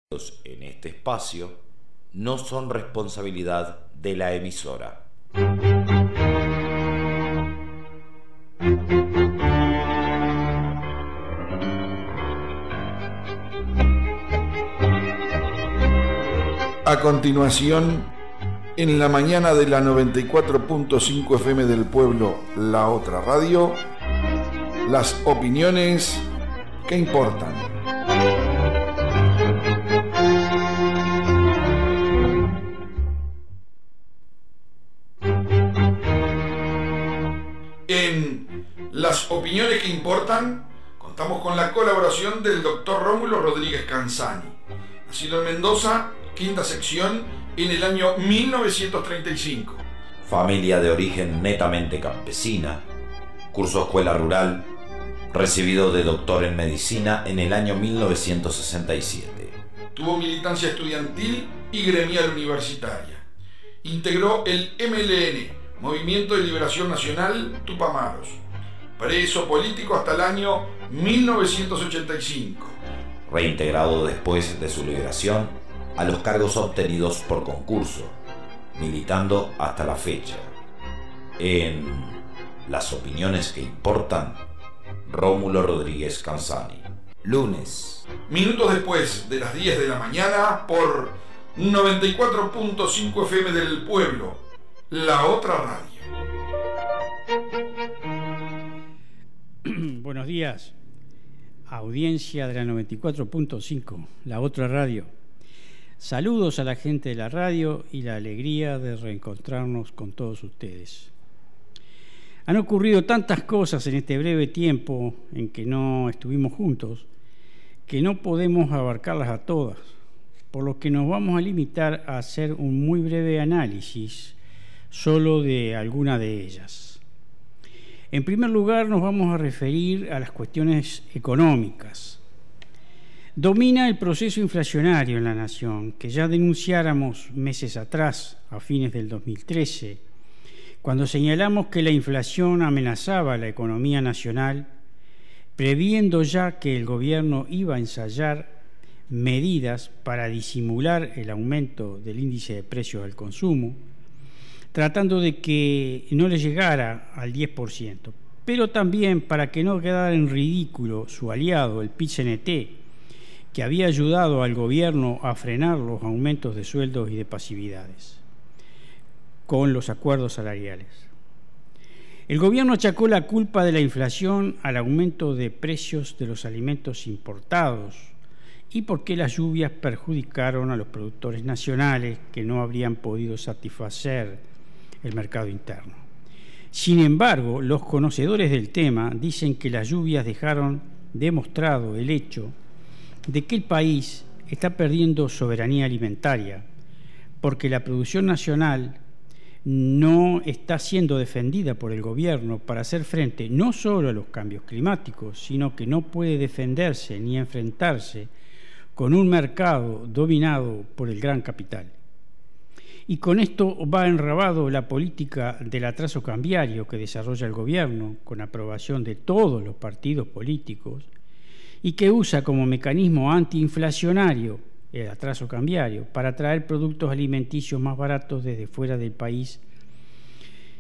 En este espacio no son responsabilidad de la emisora. A continuación, en la mañana de la 94.5 FM del pueblo, La Otra Radio, las opiniones que importan. En las opiniones que importan, contamos con la colaboración del doctor Rómulo Rodríguez Canzani, nacido en Mendoza, quinta sección, en el año 1935. Familia de origen netamente campesina, cursó escuela rural, recibido de doctor en medicina en el año 1967. Tuvo militancia estudiantil y gremial universitaria. Integró el MLN, Movimiento de Liberación Nacional Tupamaros. Preso político hasta el año 1985. Reintegrado después de su liberación a los cargos obtenidos por concurso, militando hasta la fecha. En las opiniones que importan, Rómulo Rodríguez Canzani. Lunes. Minutos después de las 10 de la mañana por 94.5 FM del pueblo, La Otra Radio. Buenos días, audiencia de la 94.5, La Otra Radio. Saludos a la gente de la radio y la alegría de reencontrarnos con todos ustedes. Han ocurrido tantas cosas en este breve tiempo en que no estuvimos juntos que no podemos abarcarlas a todas, por lo que nos vamos a limitar a hacer un muy breve análisis solo de alguna de ellas. En primer lugar, nos vamos a referir a las cuestiones económicas. Domina el proceso inflacionario en la nación, que ya denunciáramos meses atrás, a fines del 2013, cuando señalamos que la inflación amenazaba la economía nacional, previendo ya que el gobierno iba a ensayar medidas para disimular el aumento del índice de precios al consumo, tratando de que no le llegara al 10%, pero también para que no quedara en ridículo su aliado, el PIT-CNT, que había ayudado al gobierno a frenar los aumentos de sueldos y de pasividades con los acuerdos salariales. El gobierno achacó la culpa de la inflación al aumento de precios de los alimentos importados y porque las lluvias perjudicaron a los productores nacionales que no habrían podido satisfacer el mercado interno. Sin embargo, los conocedores del tema dicen que las lluvias dejaron demostrado el hecho de que el país está perdiendo soberanía alimentaria porque la producción nacional no está siendo defendida por el gobierno para hacer frente no solo a los cambios climáticos, sino que no puede defenderse ni enfrentarse con un mercado dominado por el gran capital. Y con esto va enrabado la política del atraso cambiario que desarrolla el gobierno con aprobación de todos los partidos políticos y que usa como mecanismo antiinflacionario el atraso cambiario para traer productos alimenticios más baratos desde fuera del país.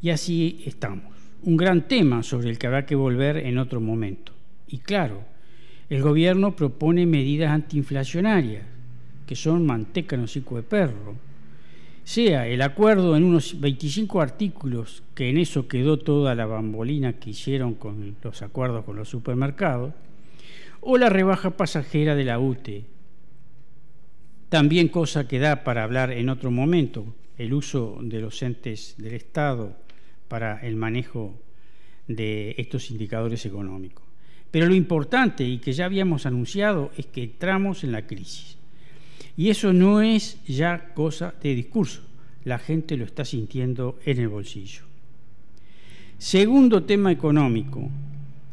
Y así estamos. Un gran tema sobre el que habrá que volver en otro momento. Y claro, el gobierno propone medidas antiinflacionarias, que son manteca en hocico de perro. Sea el acuerdo en unos 25 artículos, que en eso quedó toda la bambolina que hicieron con los acuerdos con los supermercados, o la rebaja pasajera de la UTE. También cosa que da para hablar en otro momento, el uso de los entes del Estado para el manejo de estos indicadores económicos. Pero lo importante, y que ya habíamos anunciado, es que entramos en la crisis. Y eso no es ya cosa de discurso, la gente lo está sintiendo en el bolsillo. Segundo tema económico,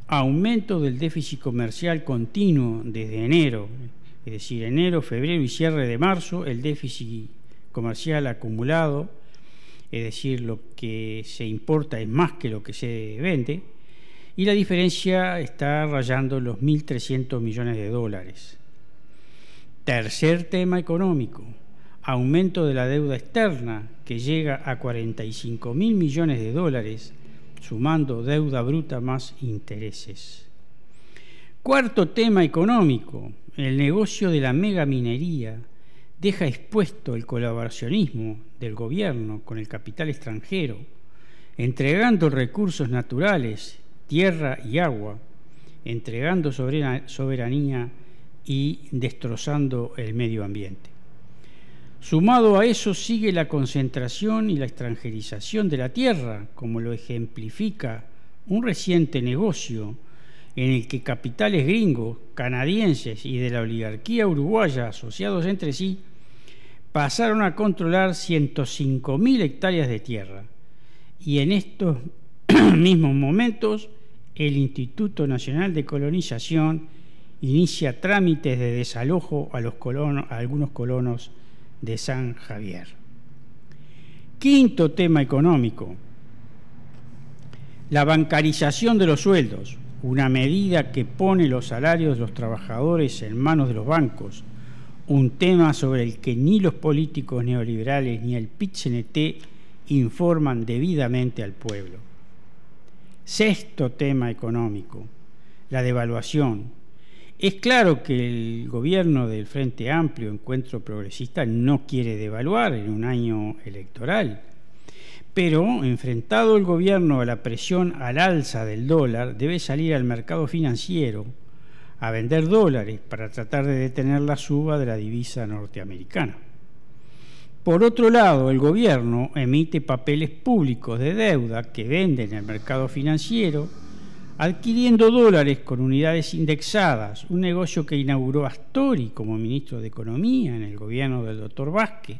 aumento del déficit comercial continuo desde enero, es decir, enero, febrero y cierre de marzo, el déficit comercial acumulado, es decir, lo que se importa es más que lo que se vende, y la diferencia está rayando los 1.300 millones de dólares. Tercer tema económico, aumento de la deuda externa que llega a 45.000 millones de dólares, sumando deuda bruta más intereses. Cuarto tema económico, el negocio de la megaminería deja expuesto el colaboracionismo del gobierno con el capital extranjero, entregando recursos naturales, tierra y agua, entregando soberanía y destrozando el medio ambiente. Sumado a eso sigue la concentración y la extranjerización de la tierra, como lo ejemplifica un reciente negocio en el que capitales gringos, canadienses y de la oligarquía uruguaya asociados entre sí pasaron a controlar 105.000 hectáreas de tierra. Y en estos mismos momentos el Instituto Nacional de Colonización inicia trámites de desalojo a algunos colonos de San Javier. Quinto tema económico, la bancarización de los sueldos, una medida que pone los salarios de los trabajadores en manos de los bancos, un tema sobre el que ni los políticos neoliberales ni el PIT-CNT informan debidamente al pueblo. Sexto tema económico, la devaluación. Es claro que el gobierno del Frente Amplio, Encuentro Progresista, no quiere devaluar en un año electoral, pero enfrentado el gobierno a la presión al alza del dólar, debe salir al mercado financiero a vender dólares para tratar de detener la suba de la divisa norteamericana. Por otro lado, el gobierno emite papeles públicos de deuda que vende en el mercado financiero, adquiriendo dólares con unidades indexadas, un negocio que inauguró Astori como ministro de Economía en el gobierno del doctor Vázquez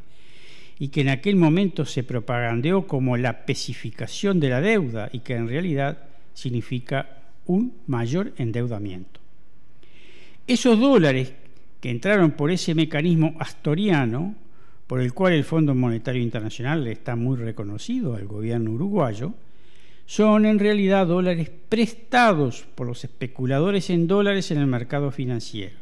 y que en aquel momento se propagandeó como la pesificación de la deuda y que en realidad significa un mayor endeudamiento. Esos dólares que entraron por ese mecanismo astoriano, por el cual el Fondo Monetario Internacional está muy reconocido al gobierno uruguayo, son en realidad dólares prestados por los especuladores en dólares en el mercado financiero.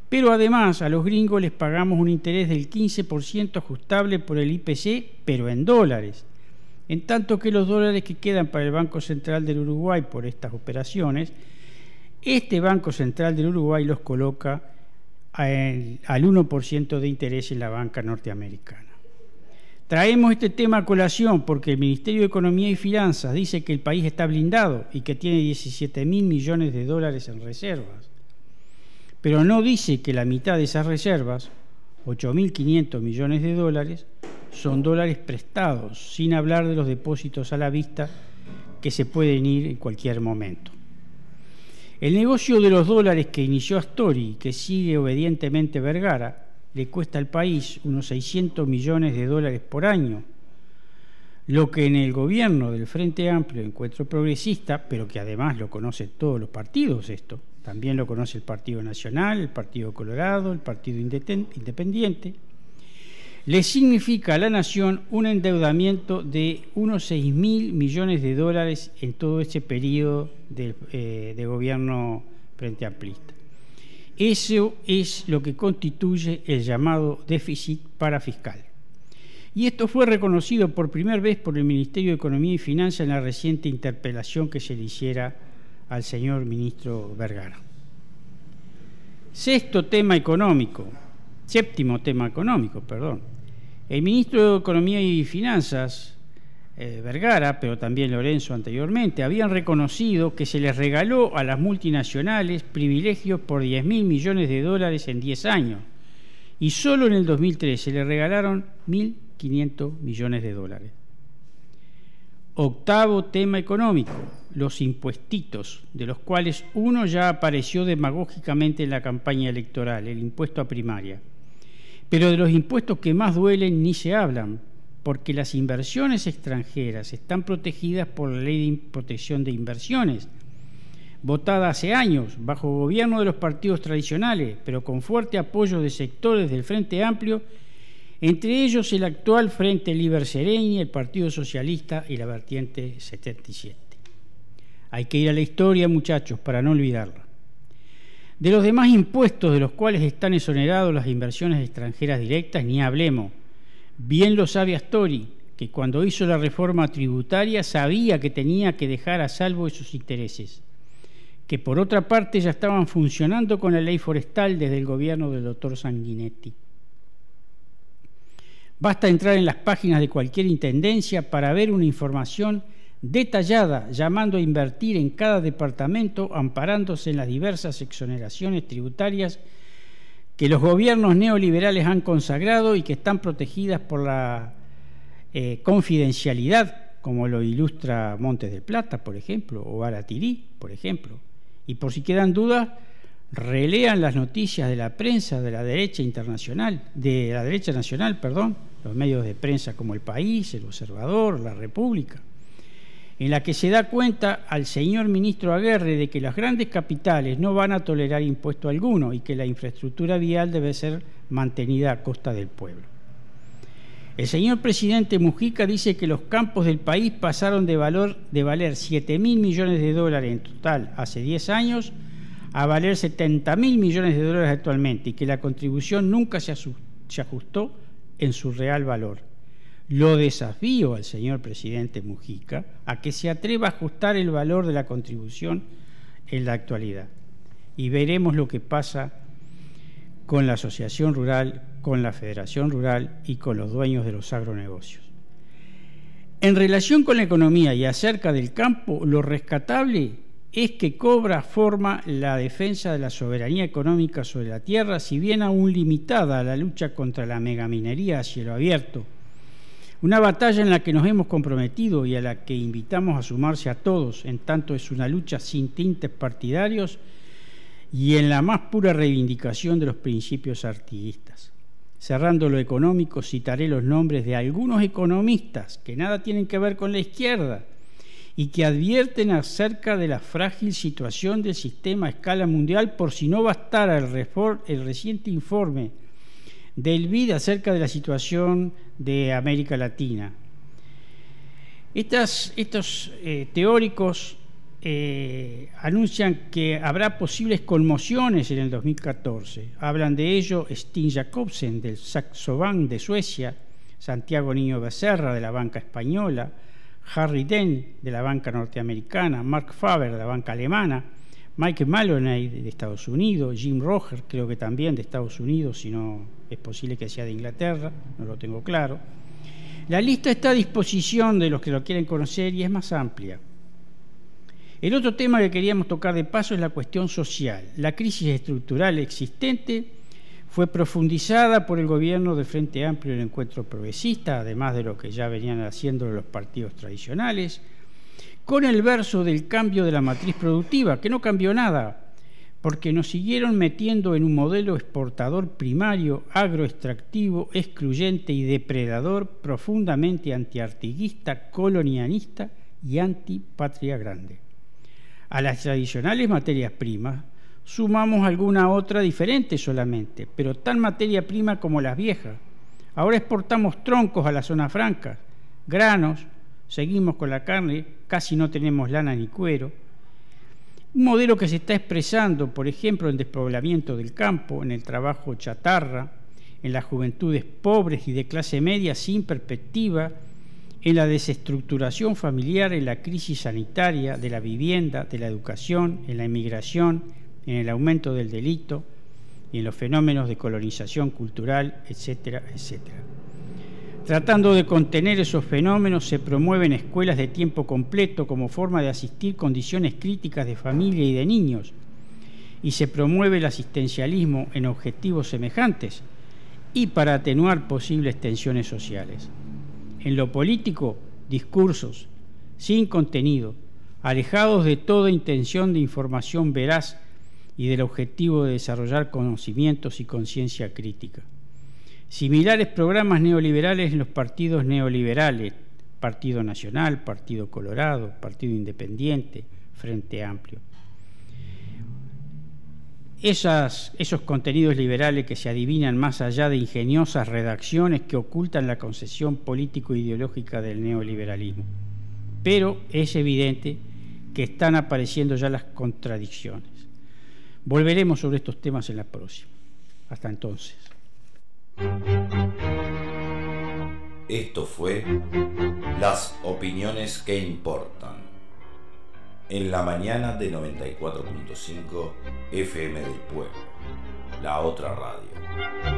Pero además a los gringos les pagamos un interés del 15% ajustable por el IPC, pero en dólares, en tanto que los dólares que quedan para el Banco Central del Uruguay por estas operaciones, este Banco Central del Uruguay los coloca al 1% de interés en la banca norteamericana. Traemos este tema a colación porque el Ministerio de Economía y Finanzas dice que el país está blindado y que tiene 17.000 millones de dólares en reservas, pero no dice que la mitad de esas reservas, 8.500 millones de dólares, son dólares prestados, sin hablar de los depósitos a la vista que se pueden ir en cualquier momento. El negocio de los dólares que inició Astori y que sigue obedientemente Vergara le cuesta al país unos 600 millones de dólares por año, lo que en el gobierno del Frente Amplio, Encuentro Progresista, pero que además lo conocen todos los partidos esto, también lo conoce el Partido Nacional, el Partido Colorado, el Partido Independiente, le significa a la nación un endeudamiento de unos 6.000 millones de dólares en todo este periodo de gobierno Frente Amplista. Eso es lo que constituye el llamado déficit parafiscal. Y esto fue reconocido por primera vez por el Ministerio de Economía y Finanzas en la reciente interpelación que se le hiciera al señor ministro Vergara. Séptimo tema económico. El ministro de Economía y Finanzas, Vergara, pero también Lorenzo anteriormente, habían reconocido que se les regaló a las multinacionales privilegios por 10.000 millones de dólares en 10 años y solo en el 2003 se les regalaron 1.500 millones de dólares. Octavo tema económico, los impuestitos, de los cuales uno ya apareció demagógicamente en la campaña electoral, el impuesto a primaria. Pero de los impuestos que más duelen ni se hablan, porque las inversiones extranjeras están protegidas por la Ley de Protección de Inversiones, votada hace años bajo gobierno de los partidos tradicionales, pero con fuerte apoyo de sectores del Frente Amplio, entre ellos el actual Frente Liber Sereñi, el Partido Socialista y la vertiente 77. Hay que ir a la historia, muchachos, para no olvidarla. De los demás impuestos de los cuales están exonerados las inversiones extranjeras directas, ni hablemos. Bien lo sabe Astori, que cuando hizo la reforma tributaria sabía que tenía que dejar a salvo esos intereses, que por otra parte ya estaban funcionando con la ley forestal desde el gobierno del doctor Sanguinetti. Basta entrar en las páginas de cualquier intendencia para ver una información detallada llamando a invertir en cada departamento, amparándose en las diversas exoneraciones tributarias que los gobiernos neoliberales han consagrado y que están protegidas por la confidencialidad, como lo ilustra Montes del Plata, por ejemplo, o Aratirí, por ejemplo. Y por si quedan dudas, relean las noticias de la prensa de la derecha internacional, de la derecha nacional, perdón, los medios de prensa como El País, El Observador, La República, en la que se da cuenta al señor ministro Aguerre de que las grandes capitales no van a tolerar impuesto alguno y que la infraestructura vial debe ser mantenida a costa del pueblo. El señor presidente Mujica dice que los campos del país pasaron de valer 7.000 millones de dólares en total hace 10 años a valer 70.000 millones de dólares actualmente y que la contribución nunca se ajustó en su real valor. Lo desafío al señor presidente Mujica a que se atreva a ajustar el valor de la contribución en la actualidad. Y veremos lo que pasa con la asociación rural, con la federación rural y con los dueños de los agronegocios. En relación con la economía y acerca del campo, lo rescatable es que cobra forma la defensa de la soberanía económica sobre la tierra, si bien aún limitada a la lucha contra la megaminería a cielo abierto. Una batalla en la que nos hemos comprometido y a la que invitamos a sumarse a todos, en tanto es una lucha sin tintes partidarios y en la más pura reivindicación de los principios artiguistas. Cerrando lo económico, citaré los nombres de algunos economistas que nada tienen que ver con la izquierda y que advierten acerca de la frágil situación del sistema a escala mundial, por si no bastara el reciente informe del BID acerca de la situación de América Latina. Estos teóricos anuncian que habrá posibles conmociones en el 2014. Hablan de ello Stig Jacobsen del Saxo Bank de Suecia, Santiago Niño Becerra de la banca española, Harry Dent de la banca norteamericana, Mark Faber de la banca alemana, Mike Maloney de Estados Unidos, Jim Rogers creo que también de Estados Unidos, si no es posible que sea de Inglaterra, no lo tengo claro. La lista está a disposición de los que lo quieren conocer y es más amplia. El otro tema que queríamos tocar de paso es la cuestión social. La crisis estructural existente fue profundizada por el gobierno del Frente Amplio y el Encuentro Progresista, además de lo que ya venían haciendo los partidos tradicionales, con el verso del cambio de la matriz productiva, que no cambió nada, porque nos siguieron metiendo en un modelo exportador primario, agroextractivo, excluyente y depredador, profundamente antiartiguista, colonialista y antipatria grande. A las tradicionales materias primas sumamos alguna otra diferente solamente, pero tan materia prima como las viejas. Ahora exportamos troncos a la zona franca, granos, seguimos con la carne, casi no tenemos lana ni cuero. Un modelo que se está expresando, por ejemplo, en despoblamiento del campo, en el trabajo chatarra, en las juventudes pobres y de clase media sin perspectiva, en la desestructuración familiar, en la crisis sanitaria, de la vivienda, de la educación, en la inmigración, en el aumento del delito y en los fenómenos de colonización cultural, etcétera, etcétera. Tratando de contener esos fenómenos, se promueven escuelas de tiempo completo como forma de asistir condiciones críticas de familia y de niños, y se promueve el asistencialismo en objetivos semejantes y para atenuar posibles tensiones sociales. En lo político, discursos sin contenido, alejados de toda intención de información veraz y del objetivo de desarrollar conocimientos y conciencia crítica. Similares programas neoliberales en los partidos neoliberales, Partido Nacional, Partido Colorado, Partido Independiente, Frente Amplio. Esos contenidos liberales que se adivinan más allá de ingeniosas redacciones que ocultan la concepción político-ideológica del neoliberalismo. Pero es evidente que están apareciendo ya las contradicciones. Volveremos sobre estos temas en la próxima. Hasta entonces. Esto fue Las opiniones que importan, en la mañana de 94.5 FM del Pueblo, la otra radio.